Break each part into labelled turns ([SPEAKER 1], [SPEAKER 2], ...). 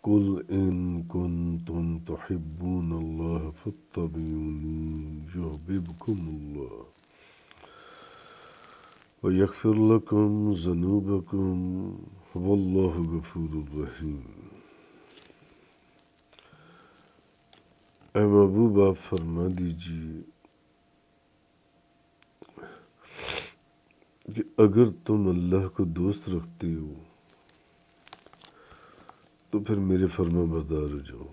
[SPEAKER 1] قل ان کنتم تحبون اللہ فاتبعونی یحببکم اللہ ویغفر لکم ذنوبکم واللہ غفور الرحیم۔ اے محبوب آپ فرما دیجیے کہ اگر تم اللہ کو دوست رکھتے ہو تو پھر میرے فرما بردار ہو جاؤ۔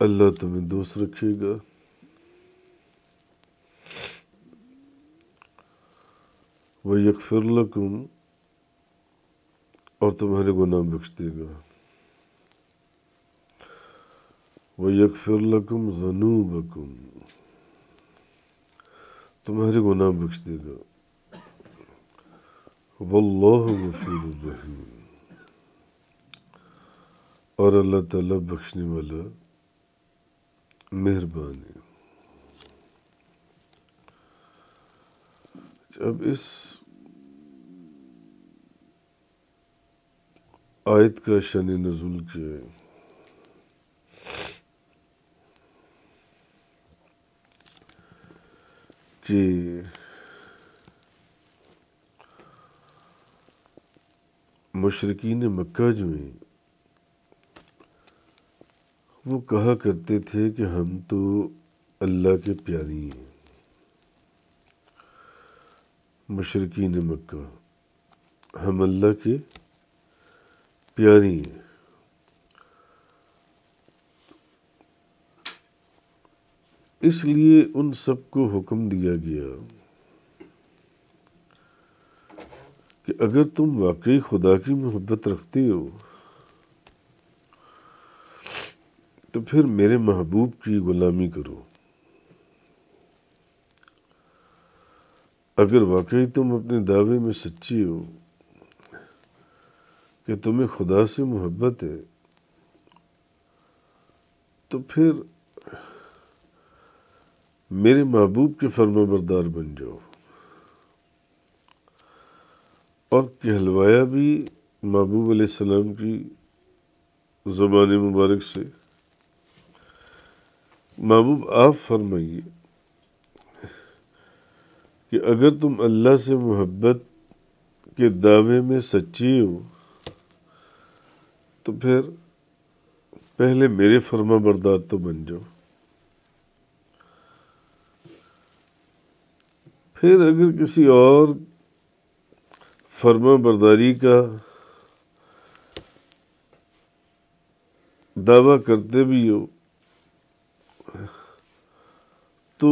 [SPEAKER 1] اللہ تمہیں دوست رکھے گا، وَيَغْفِرْ لَكُمْ، اور تمہارے گناہ بخش دے گا، وَيَغْفِرْ لَكُمْ ذُنُوبَكُمْ، تمہارے گناہ بخش دے گا، واللہ غفور الرحیم، اور اللہ تعالیٰ بخشنے والا مہربان ہے۔ اب اس آیت کا شان نزول کیا ہے؟ کہ مشرکین مکہ جو ہیں وہ کہا کرتے تھے کہ ہم تو اللہ کے پیاری ہیں۔ مشرکین مکہ، ہم اللہ کے پیاری ہیں۔ اس لیے ان سب کو حکم دیا گیا کہ اگر تم واقعی خدا کی محبت رکھتے ہو تو پھر میرے محبوب کی غلامی کرو۔ اگر واقعی تم اپنے دعوے میں سچی ہو کہ تمہیں خدا سے محبت ہے تو پھر میرے محبوب کے فرما بردار بن جاؤ۔ اور کہلوایا بھی محبوب علیہ السلام کی زبان مبارک سے، محبوب آپ فرمائیے کہ اگر تم اللہ سے محبت کے دعوے میں سچی ہو تو پھر پہلے میرے فرما بردار تو بن جاؤ، پھر اگر کسی اور فرما برداری کا دعویٰ کرتے بھی ہو تو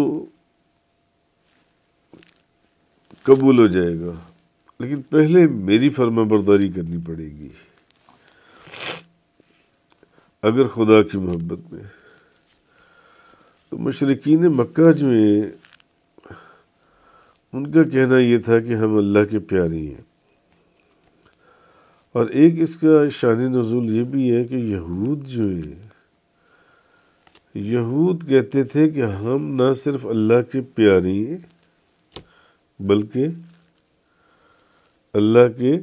[SPEAKER 1] قبول ہو جائے گا، لیکن پہلے میری فرما برداری کرنی پڑے گی اگر خدا کی محبت میں۔ تو مشرکین مکہ جو ہیں ان کا کہنا یہ تھا کہ ہم اللہ کے پیاری ہیں۔ اور ایک اس کا شان نزول یہ بھی ہے کہ یہود جو ہیں، یہود کہتے تھے کہ ہم نہ صرف اللہ کے پیاری ہیں بلکہ اللہ کے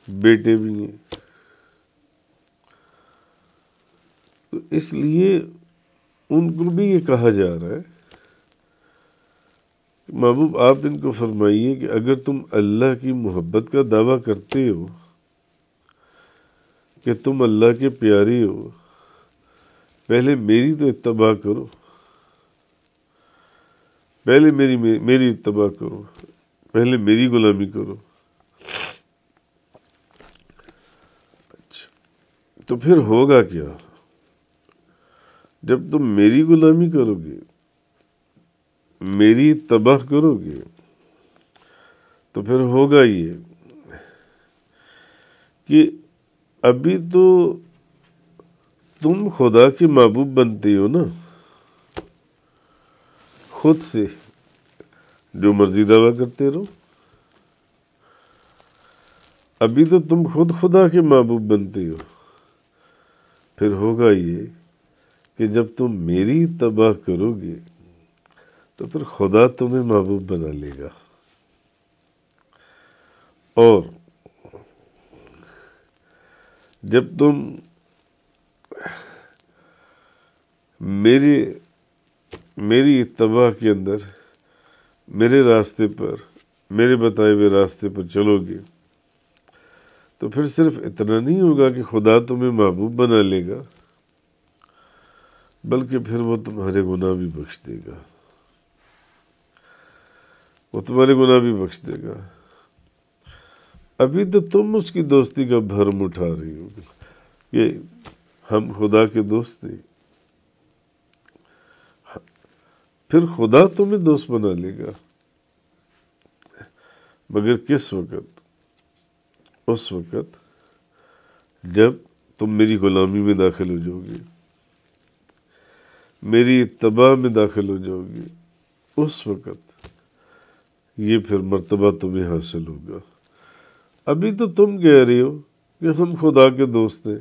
[SPEAKER 1] بیٹے بھی ہیں۔ تو اس لیے ان کو بھی یہ کہا جا رہا ہے کہ محبوب آپ ان کو فرمائیے کہ اگر تم اللہ کی محبت کا دعویٰ کرتے ہو کہ تم اللہ کے پیاری ہو، پہلے میری تو اتباع کرو، پہلے میری اتباع کرو، پہلے میری غلامی کرو۔ اچھا، تو پھر ہوگا کیا؟ جب تم میری غلامی کرو گے، میری اتباع کرو گے، تو پھر ہوگا یہ کہ ابھی تو تم خدا کے محبوب بنتے ہو نا، خود سے جو مرضی دعویٰ کرتے رہو، ابھی تو تم خود خدا کے محبوب بنتے ہو، پھر ہوگا یہ کہ جب تم میری اتباع کرو گے تو پھر خدا تمہیں محبوب بنا لے گا، اور جب تم میری اتباع کے اندر میرے راستے پر، میرے بتائے ہوئے راستے پر چلو گے تو پھر صرف اتنا نہیں ہوگا کہ خدا تمہیں محبوب بنا لے گا، بلکہ پھر وہ تمہارے گناہ بھی بخش دے گا، وہ تمہارے گناہ بھی بخش دے گا۔ ابھی تو تم اس کی دوستی کا بھرم اٹھا رہی ہو کہ ہم خدا کے دوست ہیں، پھر خدا تمہیں دوست بنا لے گا، مگر کس وقت؟ اس وقت جب تم میری غلامی میں داخل ہو جاؤ گے، میری اتباع میں داخل ہو جاؤ گے، اس وقت یہ پھر مرتبہ تمہیں حاصل ہوگا۔ ابھی تو تم کہہ رہے ہو کہ ہم خدا کے دوست ہیں،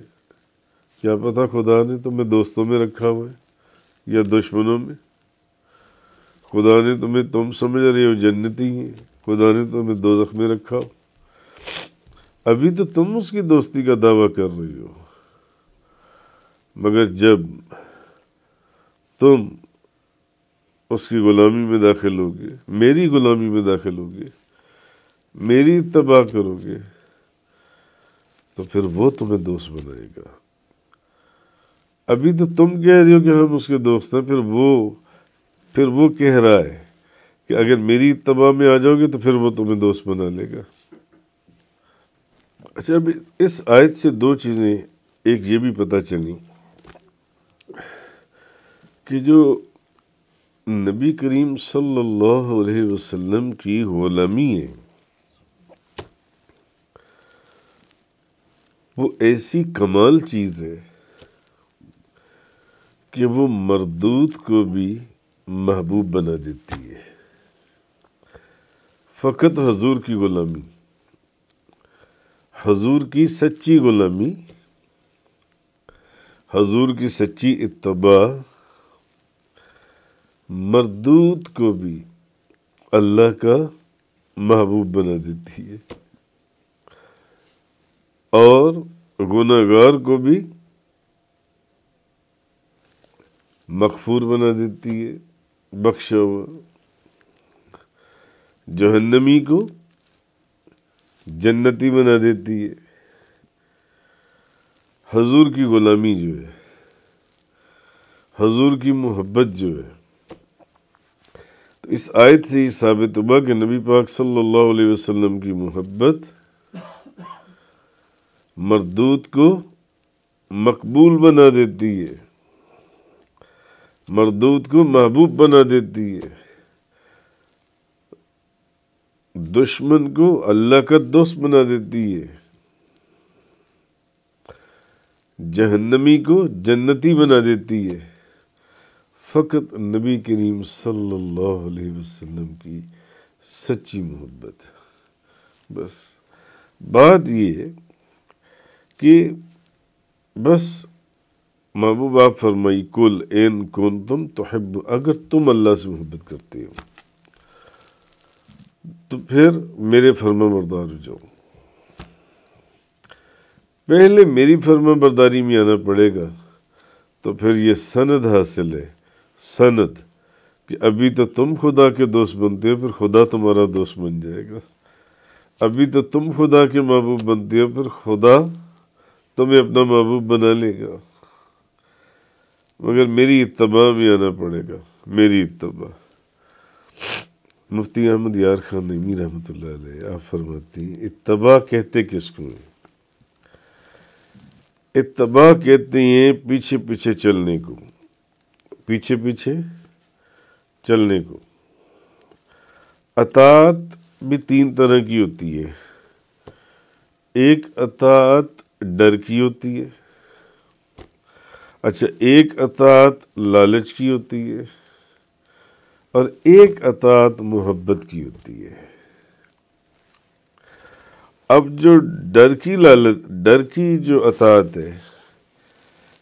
[SPEAKER 1] کیا پتہ خدا نے تمہیں دوستوں میں رکھا ہوا ہے یا دشمنوں میں؟ خدا نے تم سمجھ رہے ہو جنتی ہیں، خدا نے تمہیں دوزخ میں رکھا ہو۔ ابھی تو تم اس کی دوستی کا دعویٰ کر رہی ہو، مگر جب تم اس کی غلامی میں داخل ہوگے، میری غلامی میں داخل ہوگے، میری اتباع کرو گے، تو پھر وہ تمہیں دوست بنائے گا۔ ابھی تو تم کہہ رہی ہو کہ ہم اس کے دوست ہیں، پھر وہ کہہ رہا ہے کہ اگر میری اتباع میں آ جاؤ گے تو پھر وہ تمہیں دوست بنا لے گا۔ اچھا، اب اس آیت سے دو چیزیں، ایک یہ بھی پتہ چلی کہ جو نبی کریم صلی اللہ علیہ وسلم کی غلامی ہے وہ ایسی کمال چیز ہے کہ وہ مردود کو بھی محبوب بنا دیتی ہے۔ فقط حضور کی غلامی، حضور کی سچی غلامی، حضور کی سچی اتباع مردود کو بھی اللہ کا محبوب بنا دیتی ہے، اور گناہگار کو بھی مغفور بنا دیتی ہے، بخشا ہوا، جہنمی کو جنتی بنا دیتی ہے۔ حضور کی غلامی جو ہے، حضور کی محبت جو ہے، تو اس آیت سے یہ ثابت ہوا کہ نبی پاک صلی اللہ علیہ وسلم کی محبت مردود کو مقبول بنا دیتی ہے، مردود کو محبوب بنا دیتی ہے، دشمن کو اللہ کا دوست بنا دیتی ہے، جہنمی کو جنتی بنا دیتی ہے، فقط نبی کریم صلی اللہ علیہ وسلم کی سچی محبت۔ بس بات یہ ہے کہ بس محبوب آپ فرمائی کل ان کنتم تحب، اگر تم اللہ سے محبت کرتے ہو تو پھر میرے فرما بردار ہو جاؤ۔ پہلے میری فرما برداری میں آنا پڑے گا، تو پھر یہ سند حاصل ہے، سند کہ ابھی تو تم خدا کے دوست بنتے ہو، پھر خدا تمہارا دوست بن جائے گا۔ ابھی تو تم خدا کے محبوب بنتے ہو، پھر خدا تمہیں اپنا محبوب بنا لے گا، مگر میری اتباع میں آنا پڑے گا، میری اتباع۔ مفتی احمد یار خان نعیمی رحمۃ اللہ علیہ آپ فرماتی ہیں اتباع کہتے کس کو ہیں؟ اتباع کہتے ہیں پیچھے پیچھے چلنے کو، پیچھے پیچھے چلنے کو۔ اطاعت بھی تین طرح کی ہوتی ہے، ایک اطاعت ڈر کی ہوتی ہے، اچھا ایک اطاعت لالچ کی ہوتی ہے، اور ایک اطاعت محبت کی ہوتی ہے۔ اب جو ڈر کی جو اطاعت ہے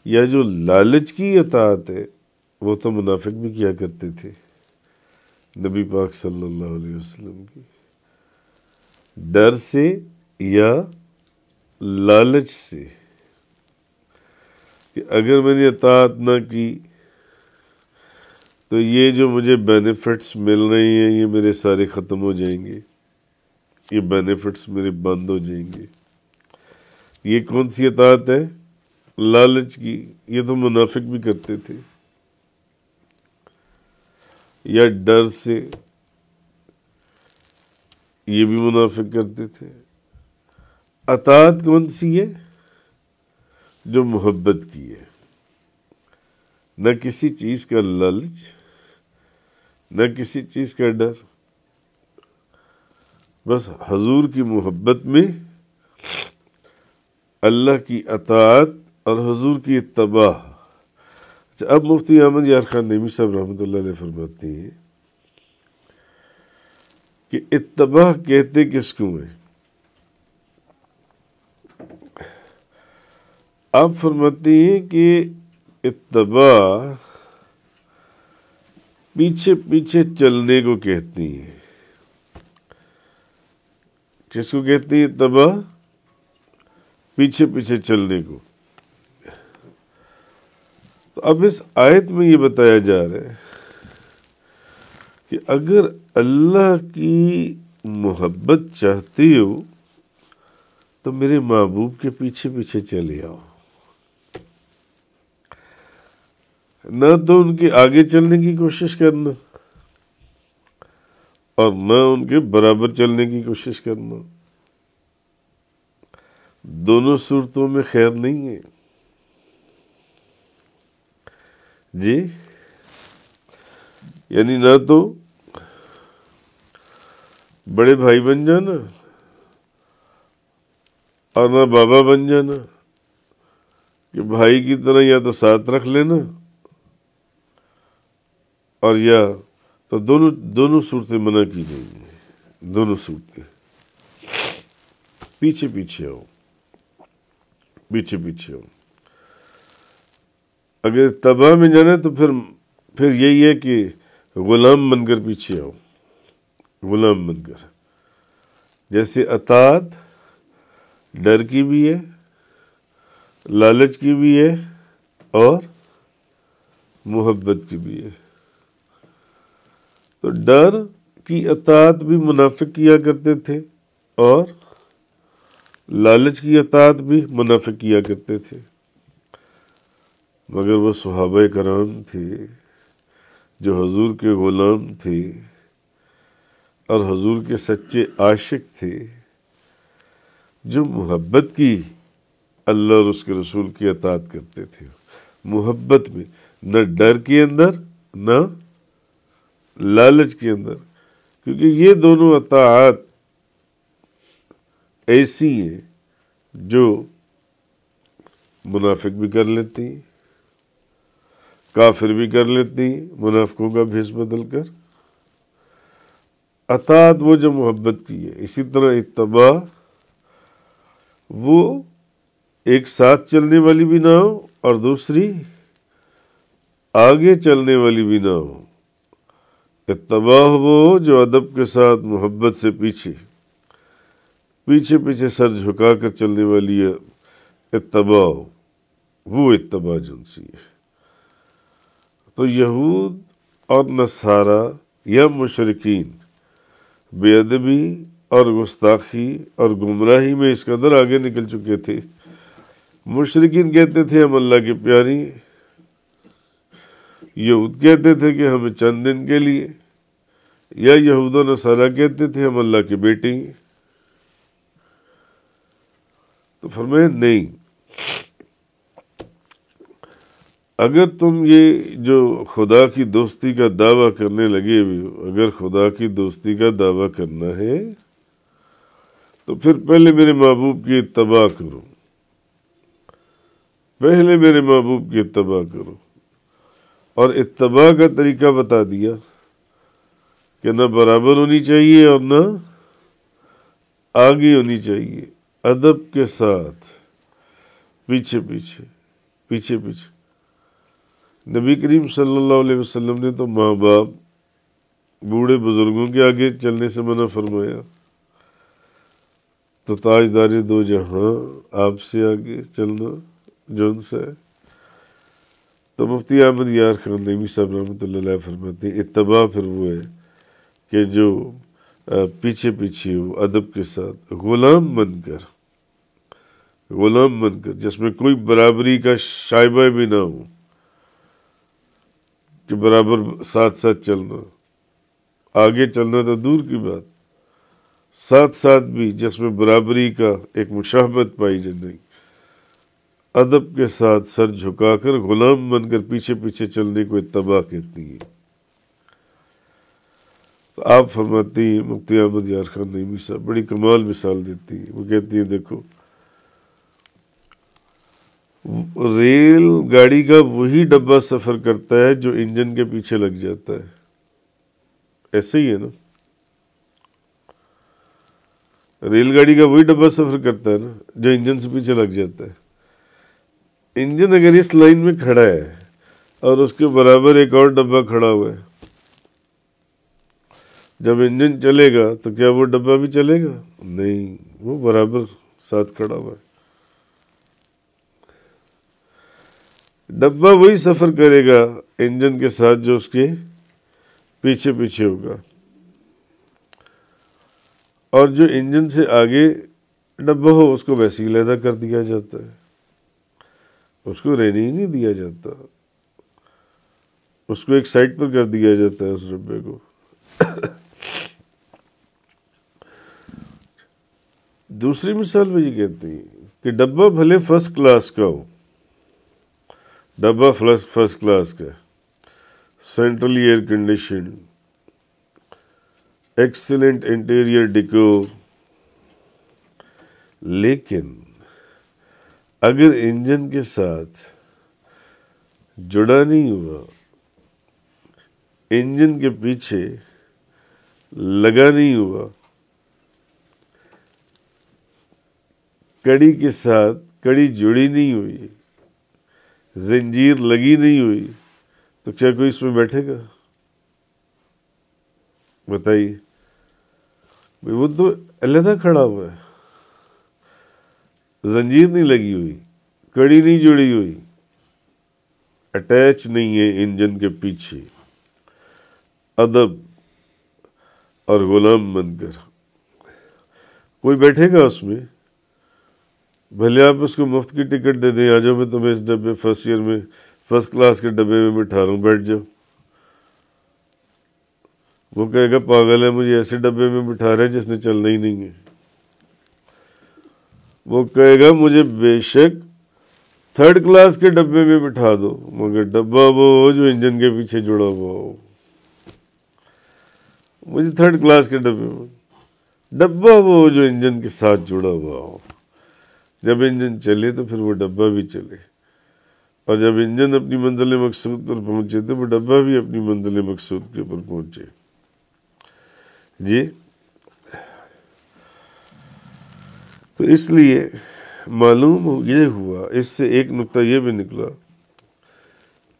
[SPEAKER 1] یا جو لالچ کی اطاعت ہے، وہ تو منافق بھی کیا کرتے تھے نبی پاک صلی اللہ علیہ وسلم کی، ڈر سے یا لالچ سے کہ اگر میں نے اطاعت نہ کی تو یہ جو مجھے بینیفٹس مل رہے ہیں یہ میرے سارے ختم ہو جائیں گے، یہ بینیفٹس میرے بند ہو جائیں گے۔ یہ کون سی اطاعت ہے؟ لالچ کی۔ یہ تو منافق بھی کرتے تھے۔ یا ڈر سے، یہ بھی منافق کرتے تھے۔ اطاعت کون سی ہے؟ جو محبت کی ہے، نہ کسی چیز کا لالچ، نہ کسی چیز کا ڈر، بس حضور کی محبت میں اللہ کی اطاعت اور حضور کی اتباع۔ اب مفتی احمد یار خان نعیمی صاحب رحمۃ اللہ علیہ فرماتے ہیں کہ اتباع کہتے کس کو ہیں؟ آپ فرماتے ہیں کہ اتباع پیچھے پیچھے چلنے کو کہتی ہیں۔ کس کو کہتی ہیں اتباع؟ پیچھے پیچھے چلنے کو۔ تو اب اس آیت میں یہ بتایا جا رہا ہے کہ اگر اللہ کی محبت چاہتے ہو تو میرے محبوب کے پیچھے پیچھے چلے آؤ، نہ تو ان کے آگے چلنے کی کوشش کرنا اور نہ ان کے برابر چلنے کی کوشش کرنا۔ دونوں صورتوں میں خیر نہیں ہے جی۔ یعنی نہ تو بڑے بھائی بن جانا اور نہ بابا بن جانا، کہ بھائی کی طرح یا تو ساتھ رکھ لینا اور یا تو دونوں صورتیں منع کی گئی ہیں۔ دونوں صورتیں پیچھے پیچھے ہو، پیچھے پیچھے ہو۔ اگر تباہ میں جانا تو پھر یہی ہے کہ غلام بن کر پیچھے آؤ، غلام بن کر۔ جیسے اطاعت ڈر کی بھی ہے، لالچ کی بھی ہے اور محبت کی بھی ہے۔ تو ڈر کی اطاعت بھی منافق کیا کرتے تھے اور لالچ کی اطاعت بھی منافق کیا کرتے تھے، مگر وہ صحابہ کرام تھے جو حضور کے غلام تھے اور حضور کے سچے عاشق تھے، جو محبت کی اللہ اور اس کے رسول کی اطاعت کرتے تھے، محبت میں، نہ ڈر کے اندر نہ لالچ کے اندر، کیونکہ یہ دونوں اطاعت ایسی ہیں جو منافق بھی کر لیتی ہیں، کافر بھی کر لیتی ہیں منافقوں کا بھیس بدل کر۔ اطاعت وہ جو محبت کی ہے، اسی طرح اتباع وہ ایک ساتھ چلنے والی بھی نہ ہو اور دوسری آگے چلنے والی بھی نہ ہو۔ اتباع وہ جو ادب کے ساتھ محبت سے پیچھے پیچھے سر جھکا کر چلنے والی ہے، اتباع وہ اتباع جنسی ہے۔ تو یہود اور نصارہ یا مشرکین بے ادبی اور گستاخی اور گمراہی میں اس قدر آگے نکل چکے تھے۔ مشرکین کہتے تھے ہم اللہ کے پیاری، یہود کہتے تھے کہ ہمیں چند دن کے لیے، یا یہود و نصارہ کہتے تھے ہم اللہ کے بیٹے ہیں۔ تو فرمایا نہیں، اگر تم یہ جو خدا کی دوستی کا دعویٰ کرنے لگے ہوئے ہو، اگر خدا کی دوستی کا دعویٰ کرنا ہے تو پھر پہلے میرے محبوب کی اتباع کرو، پہلے میرے محبوب کی اتباع کرو۔ اور اتباع کا طریقہ بتا دیا کہ نہ برابر ہونی چاہیے اور نہ آگے ہونی چاہیے، ادب کے ساتھ پیچھے پیچھے۔ نبی کریم صلی اللہ علیہ وسلم نے تو ماں باپ بوڑھے بزرگوں کے آگے چلنے سے منع فرمایا، تو تاجدار دو جہاں آپ سے آگے چلنا جون سے ہے۔ تو مفتی احمد یار خان نعیمی صاحب رحمۃ اللہ علیہ فرماتے ہیں اتباع پھر وہ ہے کہ جو پیچھے پیچھے ہو ادب کے ساتھ غلام بن کر جس میں کوئی برابری کا شائبہ بھی نہ ہو کہ برابر ساتھ ساتھ چلنا، آگے چلنا تو دور کی بات، ساتھ ساتھ بھی جس میں برابری کا ایک مشابہت پائی جائے نہیں، ادب کے ساتھ سر جھکا کر غلام بن کر پیچھے پیچھے چلنے کو اتباع کہتی ہے۔ تو آپ فرماتی ہیں مفتی احمد یار خان نعیمی صاحب بڑی کمال مثال دیتی ہیں، وہ کہتی ہیں دیکھو ریل گاڑی کا وہی ڈبہ سفر کرتا ہے جو انجن کے پیچھے لگ جاتا ہے، ایسے ہی ہے نا، ریل گاڑی کا وہی ڈبہ سفر کرتا ہے نا جو انجن سے پیچھے لگ جاتا ہے۔ انجن اگر اس لائن میں کھڑا ہے اور اس کے برابر ایک اور ڈبہ کھڑا ہوا ہے، جب انجن چلے گا تو کیا وہ ڈبہ بھی چلے گا؟ نہیں، وہ برابر ساتھ کھڑا ہوا ہے۔ ڈبہ وہی سفر کرے گا انجن کے ساتھ جو اس کے پیچھے پیچھے ہوگا، اور جو انجن سے آگے ڈبہ ہو اس کو ویسے ہی علیحدہ کر دیا جاتا ہے، اس کو رہنے ہی نہیں دیا جاتا، اس کو ایک سائڈ پر کر دیا جاتا ہے اس ڈبے کو۔ دوسری مثال میں یہ کہتے ہیں کہ ڈبہ بھلے فرسٹ کلاس کا ہو، ڈبہ فرسٹ کلاس کا، centrally air condition, excellent interior decor, لیکن اگر انجن کے ساتھ جڑا نہیں ہوا، انجن کے پیچھے لگا نہیں ہوا، کڑی کے ساتھ کڑی جڑی نہیں ہوئی، زنجیر لگی نہیں ہوئی، تو کیا کوئی اس میں بیٹھے گا؟ بتائیے، وہ تو علیحدہ کھڑا ہوا ہے، زنجیر نہیں لگی ہوئی، کڑی نہیں جڑی ہوئی، اٹیچ نہیں ہے انجن کے پیچھے، ادب اور غلام بن کر کوئی بیٹھے گا اس میں؟ بھلے آپ اس کو مفت کی ٹکٹ دے دیں، آ جاؤ میں تمہیں اس ڈبے فرسٹ ایئر میں فرسٹ کلاس کے ڈبے میں بٹھا رہا ہوں، بیٹھ جاؤ، وہ کہے گا پاگل ہے، مجھے ایسے ڈبے میں بٹھا رہے جس نے چلنا ہی نہیں ہے۔ وہ کہے گا مجھے بے شک تھرڈ کلاس کے ڈبے میں بٹھا دو، مگر ڈبہ وہ ہو جو انجن کے پیچھے جڑا ہوا ہو، مجھے تھرڈ کلاس کے ڈبے میں، ڈبہ وہ ہو جو انجن کے ساتھ جڑا ہوا ہو، جب انجن چلے تو پھر وہ ڈبہ بھی چلے، اور جب انجن اپنی منزل مقصود پر پہنچے تو وہ ڈبہ بھی اپنی منزل مقصود کے پر پہنچے۔ جی، تو اس لیے معلوم یہ ہوا، اس سے ایک نقطہ یہ بھی نکلا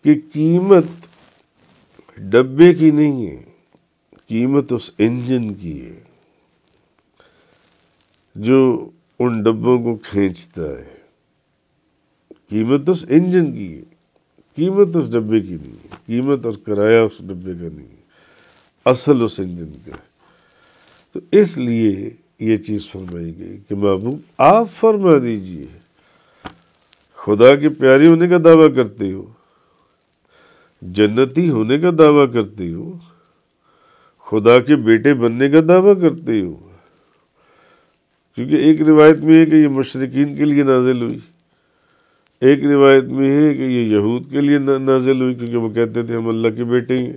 [SPEAKER 1] کہ قیمت ڈبے کی نہیں ہے، قیمت اس انجن کی ہے جو ان ڈبوں کو کھینچتا ہے، قیمت اس انجن کی ہے، قیمت اس ڈبے کی نہیں ہے، قیمت اور کرایہ اس ڈبے کا نہیں ہے، اصل اس انجن کا ہے۔ تو اس لیے یہ چیز فرمائی گئی کہ محبوب آپ فرما دیجئے، خدا کے پیارے ہونے کا دعویٰ کرتے ہو، جنتی ہونے کا دعویٰ کرتے ہو، خدا کے بیٹے بننے کا دعویٰ کرتے ہو، کیونکہ ایک روایت میں ہے کہ یہ مشرکین کے لیے نازل ہوئی، ایک روایت میں ہے کہ یہ یہود کے لیے نازل ہوئی، کیونکہ وہ کہتے تھے ہم اللہ کے بیٹے ہیں،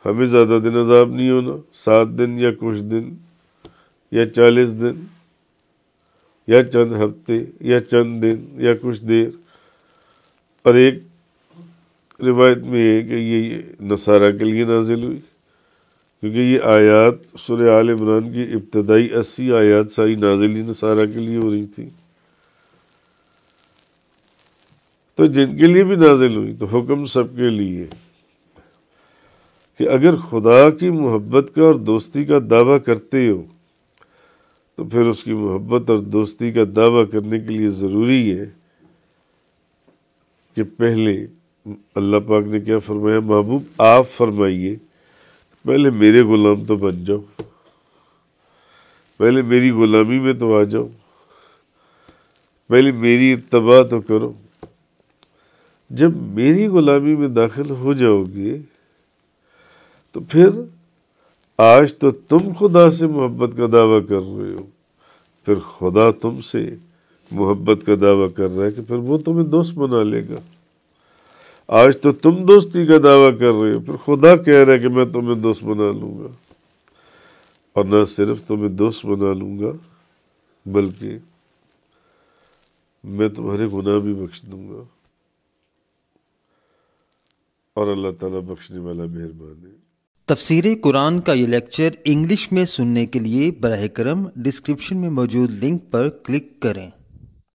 [SPEAKER 1] ہمیں زیادہ دن عذاب نہیں ہونا، 7 دن یا کچھ دن یا 40 دن یا چند ہفتے یا چند دن یا کچھ دیر۔ اور ایک روایت میں ہے کہ یہ نصارہ کے لیے نازل ہوئی، کیونکہ یہ آیات سورہ آل عمران کی ابتدائی 80 آیات ساری نازل ہی نصارہ کے لیے ہو رہی تھی، تو جن کے لیے بھی نازل ہوئی تو حکم سب کے لیے کہ اگر خدا کی محبت کا اور دوستی کا دعویٰ کرتے ہو تو پھر اس کی محبت اور دوستی کا دعویٰ کرنے کے لیے ضروری ہے کہ پہلے اللہ پاک نے کیا فرمایا؟ محبوب آپ فرمائیے پہلے میرے غلام تو بن جاؤ، پہلے میری غلامی میں تو آ جاؤ، پہلے میری اتباع تو کرو۔ جب میری غلامی میں داخل ہو جاؤ گے تو پھر آج تو تم خدا سے محبت کا دعویٰ کر رہے ہو، پھر خدا تم سے محبت کا دعویٰ کر رہا ہے کہ پھر وہ تمہیں دوست بنا لے گا۔ آج تو تم دوستی کا دعویٰ کر رہے ہو، پھر خدا کہہ رہا ہے کہ میں تمہیں دوست بنا لوں گا، اور نہ صرف تمہیں دوست بنا لوں گا بلکہ میں تمہارے گناہ بھی بخش دوں گا، اور اللہ تعالیٰ بخشنے والا مہربان ہے۔
[SPEAKER 2] تفسیر قرآن کا یہ لیکچر انگلش میں سننے کے لیے براہ کرم ڈسکرپشن میں موجود لنک پر کلک کریں۔